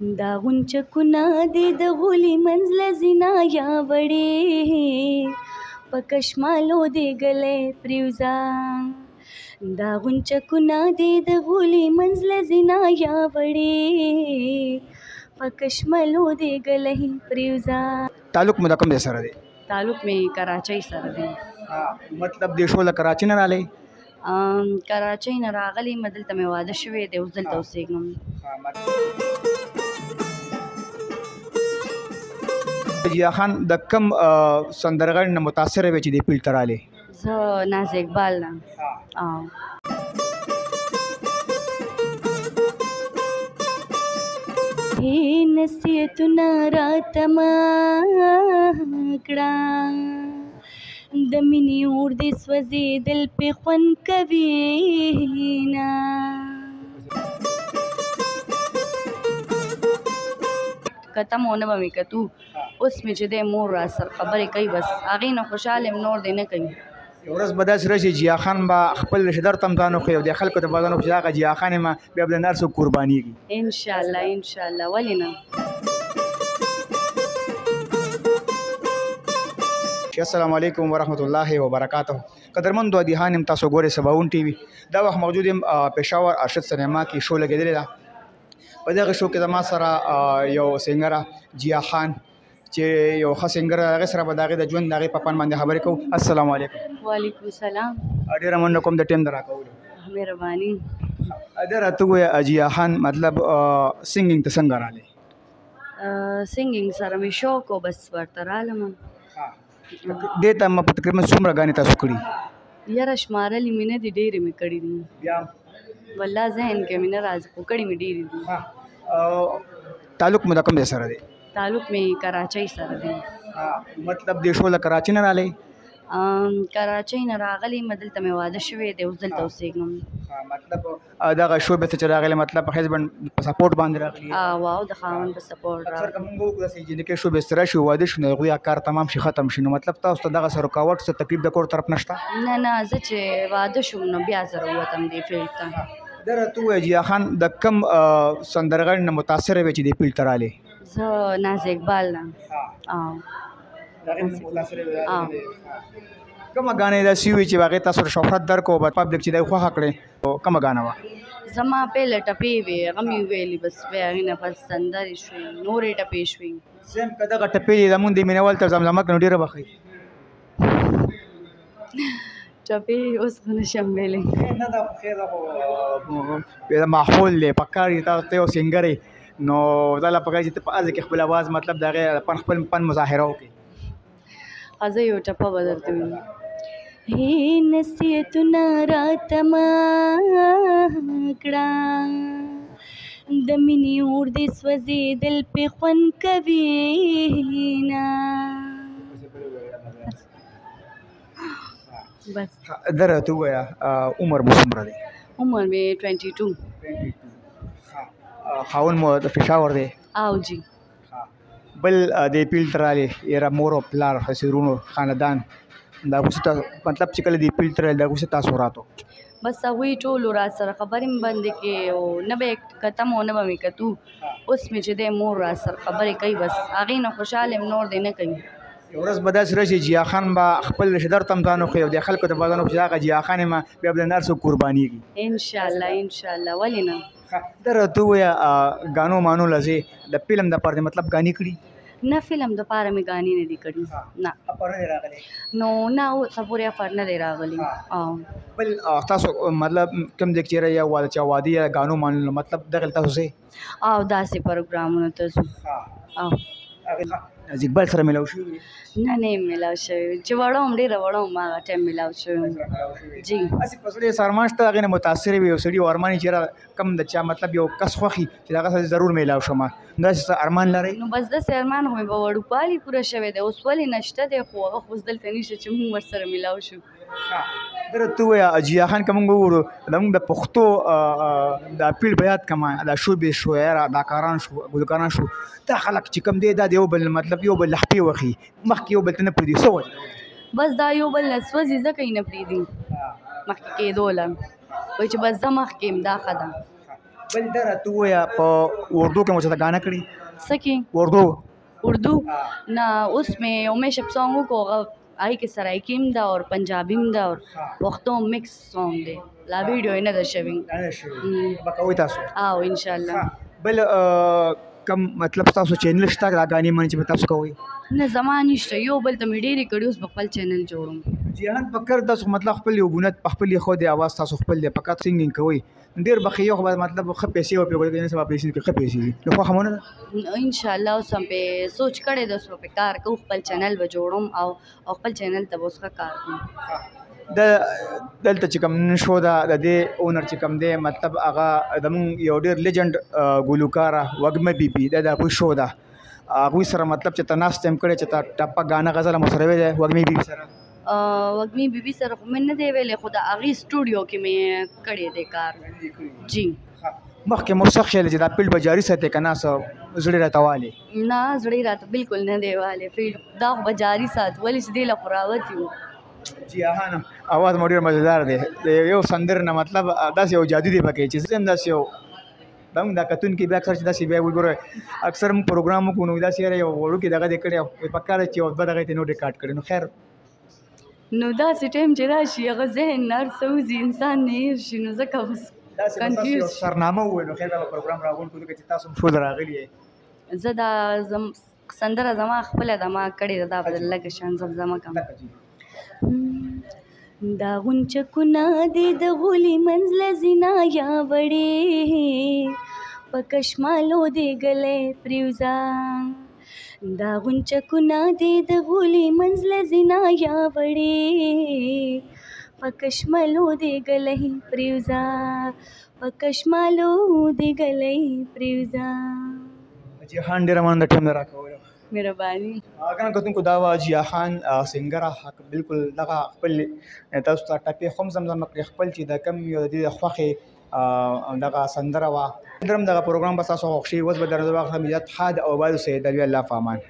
دا غونچکونه دې د غولي منځ له زنا یا وړې په کشمالو دې ګلی پرېوځه دا غونچکونه دې د غولي منځ له زنا یا وړې په کشمالو دې ګلی پرېوځه. تعلق مو د کوم ځای سره دی؟ تعلق مې کراچۍ سره دی. مطلب دې شو له کراچۍ نه رالی؟ کراچۍ نه راغلی یم، دلته مې واده شوی دی، اوس دلته اوسېږم. ضیا خان د کوم سندرغاړي نه متاثره وې چې دې فیلډ ته رالی؟ زه ناز اقبال نه. نصیحتونه راته مه کړه، د مینې اور دې سوځېدل پې خوند کوي نه. کته مو نه به مې کتو، اوس مې چې دی مور را سره خبرې کوي، بس هغې نه خوشحال یم، نور دی نه کوي. یو ورځ به داسې راشي ضیا خان به خپل رشته دار ته هم ځان وښیي او د خلکو ته به ځان وښیي چې هغه ضیا خان یم، بیا به د هر څوک قربانېږي. انشاءالله انشاءالله، ولې نه. السلام علیکم ورحمۃ اللہ وبرکاتہ. قدرمند دوادیحان یم، تاسو ګورئ سباوون ټي وي. دا وخت موجود یم پېښور ارشد سینما کې شو لګېدلې ده. په دغه شو کې زما سره یو سینګره ضیا خان چې یو ښه سینګر ده، هغې سره به د هغې د ژوند د هغې په فن باندې خبرې کوو. السلام علیکم. وعلیکم السلام. ډېره مننه کوم د ټیم د راکولو. مهرباني. دا راته ووایه ضیا خان، مطلب سنګینګ ته څنګه رالی؟ سنګینګ سره مې شوق و، بس ورته رالم. دې ته په تقریبا څومره ګانې تاسو کړي؟ یاره شمارلې مې نه دي، ډېرې مې کړي دي. بیا والله ذهن کې مې نه راځي، خو کړي مې ډېرې دي. تعلق مو د کوم ځای سره دی؟ تعلق مې کراچۍ سره دی. مطلب دې شو له کراچۍ نه رالی؟ کراچۍ نه راغلی یم، دلته مې واده شوی دی، اوس دلته اوسېږم. مطلب دغه شو بیرته چې راغلی، مطلب په هسبند په سپورټ باندې راغلی؟ واو، د خاوند په سپورټ راغلی. اکثر که موږ وګورو داسې جنکۍ شو بستر راشي واده شو، نو د هغوی کار تمام شي، ختم شي، نو مطلب تاسو ته دغه سره رکاوټ څه تکلیف د کور طرف نه شته؟ نه نه، زه چې واده شوم نو بیا زه راووتم دې فیلډ ته. دا راته ووایه ضیا خان، د کوم سندرغاړي نه متاثره وې چې دې فیلډ ته رالی؟ زه ناز اقبال نه. کومه ګانې داسې وي چې هغې تاسو ته شهرت درکړو، پبلک چې دی خوښه کړې، کومه ګانه وه؟ زما پهله ټپې وې، هغه مې ویلې، بس بیا هغې نه پس سندرې شوې، نورې ټپې شوې. سیم که دغه ټپې دي زمونږ د مینه وال تر زمزمه کې نو ډېره به ښه وي. ټپې اوس خو نه شم ویلی. نه دا خو خیر ده، خو ماحول دی، پکار دي تاسو ته یو سینګر یې، نو دا لا پکار چې ته په هغې کې خپل اواز مطلب د هغې خپل فن مظاهره وکړې. زه یو ټپه به درته ویم. نصیحتونه راته مه کړه، د مینې اور دې سوځېدل پې خوند کوي نه. بس دا راته ووایه عمر مو څومره دی؟ عمر مې 22. خاوند مو د پېښور دی؟ او جی. بل دې فیلډ ته رالی، یاره مور او پلار حسیرونو خاندان د هغوی څه مطلب چې کله دې فیلډ ته رالی د هغوی څه تاثراتو؟ بس هغوی ټولو را سره خبرې مې بندې کړې، او نه به یې کتم او نه به مې کتو، اوس مې چې دی مور را سره خبرې کوي، بس هغې نه خوشحال یم، نور دی نه کوي. یو ورځ به داسې راشي ضیا خان به خپل رشته دار ته هم ځان وښیي او د خلکو ته به ځان وښیي چې هغه ضیا خان یم، بیا به د هر څوک قربانېږي. انشاءالله انشاءالله، ولې نه. دا راته ووایه ګانو مانو لځې د فلم دپاره دې مطلب ګانې کړي؟ نه، فلم دپاره مې ګانې نه دي کړي. نه نو نه، اوسه پورې افر نه دی راغلی. بل تاسو مطلب کوم ځای کې چېرې یا چا واده یا ګانو مانو مطلب دغه تاسو ځئ؟ او داسې پروګرامونو ته ځو. ناز اقبال سره میلاو شوي؟ نه نه یم میلاو شوی، چې وړه وم، ډېره وړه وم، هغه ټایم میلاو شوی وم. جی. هسې په زړه یې ارمان شته هغې نه متاثره وي، یو سړي یو ارمان یې چېرې کم د چا مطلب یو کس خوښي چې د هغه سره ضرور میلاو شم، داسې څه ارمان لرئ؟ نو بس داسې ارمان خو مې په وړوکوالي پوره شوی دی، اوس ولې نشته دی، خو هغه خو اوس دلته نشته چې موږ ورسره میلاو شو. دا راته ووایه ضیا خان، که موږ وګورو زموږ د پښتو دا فیلډ به یاد کړم، دا شوبې شو، اداکاران شو، ګلوکاران شو، دا خلک چې کوم دی دا د یو بل مطلب یو بل لحپې وښي، مخکې یو بل ته نه پرېږدي، څه وجه؟ بس دا یو بل نه سوځي ځکه یې نه پرېږدي مخکې کېدو له، وایي چې بس زه مخکې یم، دا ښه ده. بل دا راته ووایه په اردو کې مو چېرته ګانا کړي سکی اردو اردو ना उसमें उमेश सॉन्ग को आई के सराइकीम दा और पंजाबीम दा और वक्तों मिक्स सॉन्ग दे ला वीडियो इना दा शविंग به کوئ تاسو आओ इंशाल्लाह بل کم مطلب تاسو چینل شته دا غانې باندې چې به تاسو کوئ نه زمان نشته یو بل ته مې ډېرې کړي اوس به خپل چینل جوړم جهان پکر تاسو مطلب خپل یو بونت په خپل خو د اواز تاسو خپل د پکات سنگینګ کوي ډیر بخیو خو مطلب خو پیسې او پیګو نه سبا پیسې کې خو پیسې دي نو خو همونه ان شاء الله اوس هم په سوچ کړي د اوس په کار کو خپل چینل به جوړم او خپل چینل ته اوس کار کوم دلته چې کوم شو دا د دې اونر چې کوم دی مطلب هغه زمون یو ډیر لیجند ګلوکاره وګمه بیبي دا په شو دا هغه سره مطلب چې تناس تم کړي چې ټاپا غانا غزل مو سره وی وګمه بیبي سره وګمي بیبي سره خو من نه دی ویلې خدا اغي سټوډیو کې مې کړی دی کار جی مخکې مو څه خیال چې دا پیل بجاری ساتي کنه سو زړه راتواله نه زړه راته بالکل نه دیواله پیل دا بجاری سات ولې دې له خراوت یو جی هانه اواز مو ډیر مزیدار دی یو سندر نه مطلب داس یو جادو دی پکې چې سم داس یو دا کتون کې بیا اکثر چې داسې بیا وګوره اکثر موږ پروګرام کوو داسې یو وړو کې دغه کړی په کار چې او دغه ته نو ریکارډ کړي نو خیر نو داسې ټایم چې راشي هغه ذهن نر سوزي انسان نه هېر شي نو ځکه اوس کنفیوز سرنامه ووایو نو خیر دا پروګرام راغونډ کوو چې تاسو شو راغلي زه دا سندره زما خپله ده ما کړې ده دا به لږ شان زما کوم دا غونچکونه دې د غولي منځله زنا یا وړې په کشمالو دې ګلی پرېوځه دا غونچکونه دې د غولي منځله زنا یا وړې په کشمالو دې ګلی پرېوځه په کشمالو دې ګلی پرېوځه جهان ډېره مننه ټایم راکولو مهرباني اگر کتونکو دا وا جهان سنگر حق بالکل دغه خپل تاسو ته ټپې هم زمزم کړی خپل چې د کم یو د خوخه دغه سندره وا درم دغه پروګرام بس تاسو خوشي وس به درځه وخت ملت حد او بل سي د الله فامان